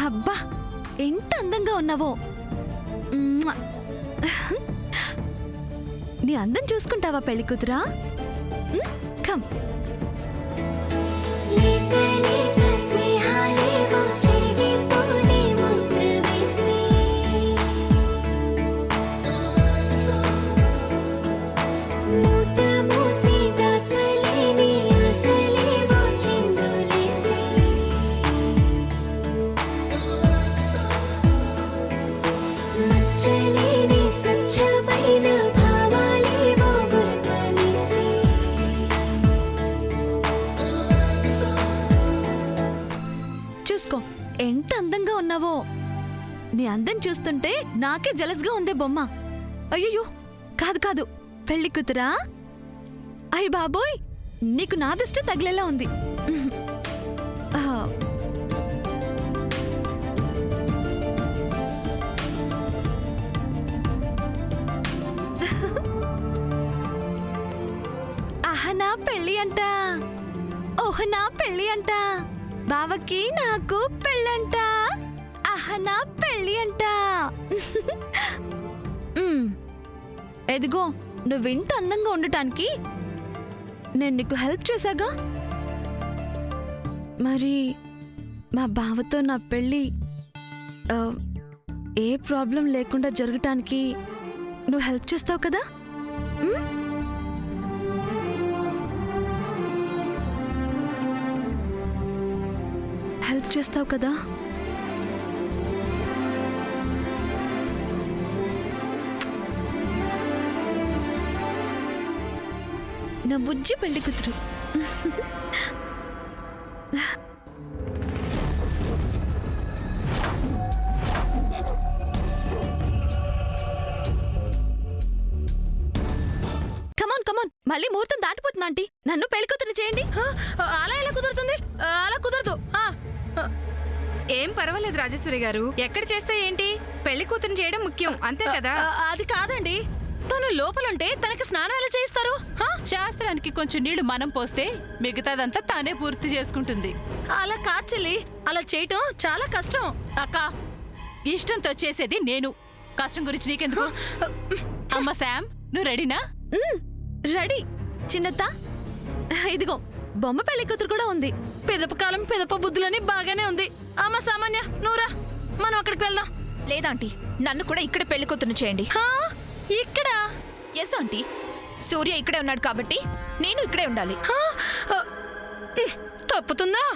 అబ్బా ఎంత అందంగా ఉన్నావో. నీ అందం చూసుకుంటావా పెళ్లి కూతురా? కమ్. చూసుకో ఎంత అందంగా ఉన్నావో. నీ అందం చూస్తుంటే నాకే జలస్గా ఉందే బొమ్మ. అయ్యో కాదు కాదు, పెళ్లి కూతురా. అయ్య బాబోయ్, నీకు నా దిష్టి తగిలేలా ఉంది. నా పెళ్ళి అంట. ఓహ్ నా పెళ్ళి అంట. బావకి నాకు పెళ్ళంట. నా పెళ్ళి అంట. ఎదిగో, నువ్వింత అందంగా ఉండటానికి నేను నీకు హెల్ప్ చేశాగా. మరి మా బావతో నా పెళ్ళి ఏ ప్రాబ్లం లేకుండా జరగటానికి నువ్వు హెల్ప్ చేస్తావు కదా? హెల్ప్ చేస్తావు కదా? నా బుజ్జి పెళ్లి కూతురు. కమాన్ కమాన్, మళ్ళీ ముహూర్తం దాటిపోతుంది ఆంటీ. నన్ను పెళ్లి కూతురు చేయండి. అలా ఎలా కుదురుతుంది? అలా కుదరదు. ఏం పర్వాలేదు రాజేశ్వరి గారు, ఎక్కడ చేస్తే ఏంటి, పెళ్లి కూతురు చేయడం ముఖ్యం, అంతే కదా. అది కాదండి, తను లోపలుంటే తనకి స్నానం ఎలా చేయిస్తారు? శాస్త్రానికి కొంచెం నీళ్లు మనం పోస్తే మిగతాదంతా తానే పూర్తి చేసుకుంటుంది. అలా కాదు చెల్లి, అలా చేయటం చాలా కష్టం. అక్క, ఇష్టంతో చేసేది నేను, కష్టం గురించి నీకెందుకు? అమ్మ శామ్, నువ్వు రెడీనా? రెడీ చిన్నత్త. ఇదిగో బొమ్మ పెళ్లి కూతురు కూడా ఉంది. పెదప కాలం పెదప బుద్ధులని బాగానే ఉంది. అమ్మ సామాన్య, నువ్వురా, మనం అక్కడికి వెళ్దాం. లేదాంటీ, నన్ను కూడా ఇక్కడ పెళ్లి కూతురు చేయండి. ఇక్కడ? ఎస్ ఆంటీ, సూర్య ఇక్కడే ఉన్నాడు కాబట్టి నేను ఇక్కడే ఉండాలి. తప్పుతుందా?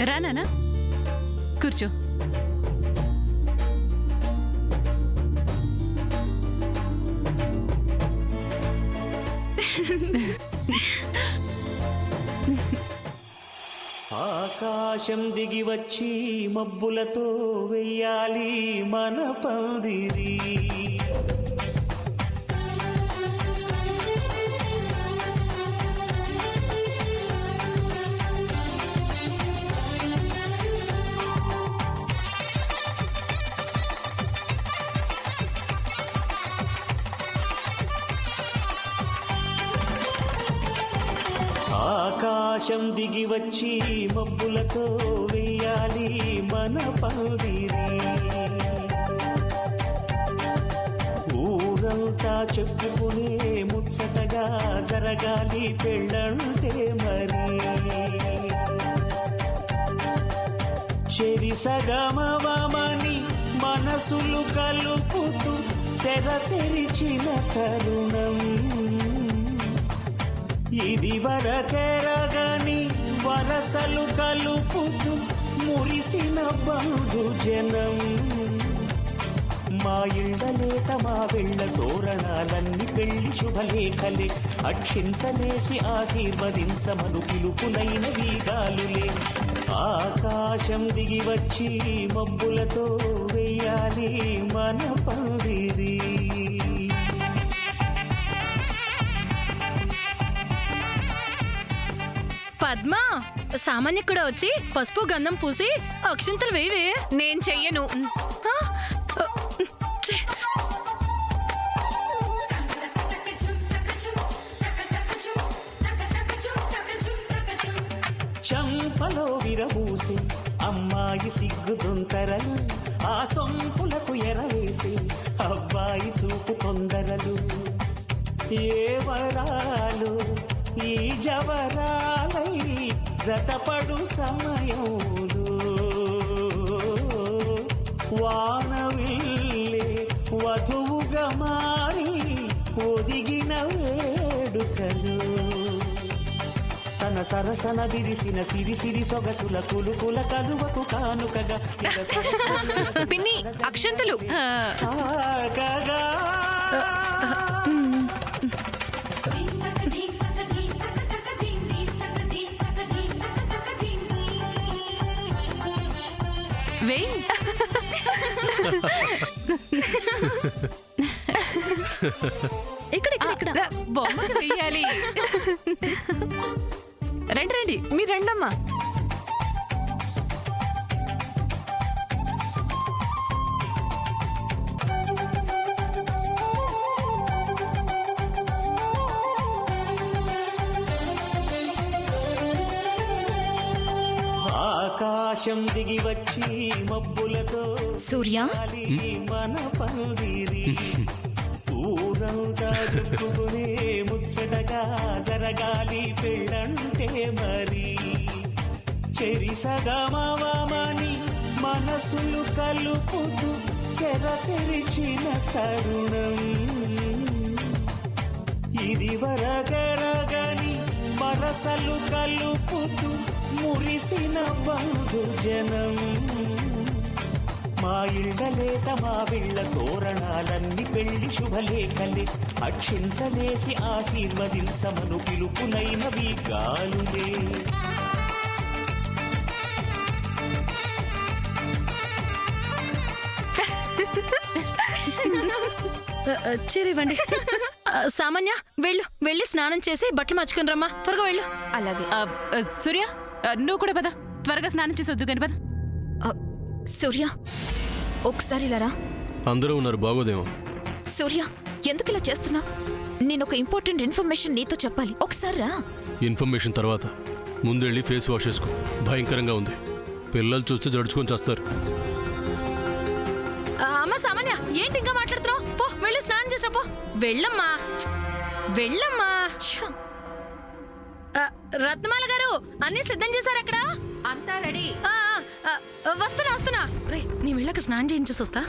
రానా, కూర్చో. ఆకాశం దిగి వచ్చి మబ్బులతో వెయ్యాలి మన పందిరి. ఆకాశం దిగి వచ్చి మబ్బులతో వెయ్యాలి మన పందిరి. ఊరంతా చెప్పుకునే ముచ్చటగా జరగాలి పెళ్ళంటే మరి. చెరి సగమవమని మనసులు కలుపుతూ తెర తెరిచిన తరుణం. ఇది వరకెరగని వరసలు కలుపుతూ మురిసిన బంధుజనం. మా ఇళ్ళలేత మా వెళ్ళ తోరణాలన్నీ పెళ్లి శుభలేఖలే. అక్షింతలేసి ఆశీర్వదించమను పిలుపులైన వీగాలులే. ఆకాశం దిగి వచ్చి మబ్బులతో వెయ్యాలి మన పందిరి. పద్మ సామాన్య కూడా వచ్చి పసుపు గంధం పూసి అక్షింతలు వేవే. నేను చెయ్యను. చంపలో విరబూసి అమ్మాయి సిగ్గు దొంతరలు, ఆ సొంపులకు ఎరవేసి అబ్బాయి చూపు తొందరలు. ఏ వరాలు ఈ జవరాలై జతపడు సమయంలో, వానవిల్లే వధువుగా మారి ఒదిగిన వేడుకలు. తన సరసన విరిసిన సిరి సొగసుల కులుకుల కలువకు కానుకగా పిన్ని అక్షంతలు. ఆగగా వెయ్. ఇక్కడ ఇక్కడ ఇక్కడ బొమ్మకు వెయ్యాలి. రండి రండి. మీరు రండమ్మా. ఆకాశం దిగి వచ్చి మబ్బులతో సూర్య, మన పందిరి ఊరంతా చుట్టుకునే ముచ్చటగా జరగాలి పెళ్ళంటే మరి. చెరిసగమవమని మనసులు కలుపుతూ తెర తెరిచిన తరుణం, ఇది వరగరగని వరసలు కలుపుతూ మురిసిన బంధుజనం. మా ఇళ్ళలేత మా విళ్ళ తోరణాలన్నీ పెళ్లి శుభలేఖలే, అక్షింతలేసి ఆశీర్వదించమను పిలుపులైనవి గాలులే. చీరివ్వండి. సామాన్య వెళ్ళి స్నానం చేసి బట్టలు మార్చుకుని రమ్మా. త్వరగా వెళ్ళు. అలాగే. సూర్య, నువ్వు కూడా పద. త్వరగా స్నానం చేసి వద్దు కానీ పద. సూర్య, ఒకసారి ఇలా రా. అందరూ ఉన్నారు, బాగోదేమో. సూర్య, ఎందుకు ఇలా చేస్తున్నా? నేను ఒక ఇంపార్టెంట్ ఇన్ఫర్మేషన్ నీతో చెప్పాలి. ఒకసారి రా. ఇన్ఫర్మేషన్ తర్వాత ముందెళ్ళి ఫేస్ వాష్ చేసుకో. భయంకరంగా ఉంది. పిల్లలు చూస్తే జడుచుకొని చేస్తారు. అమ్మ సామాన్య, ఏంటి ఇంకా మాట్లాడుతున్నావు? పో, వెళ్ళి స్నానం చేసా. పో, వెళ్ళమ్మా వెళ్ళమ్మా. రత్నమాల గారు, అన్నీ సిద్ధం చేశారు అక్కడ? అంతా రెడీ. వస్తున్నా రే, నీ వెళ్ళక స్నానం చేయించేసి వస్తా.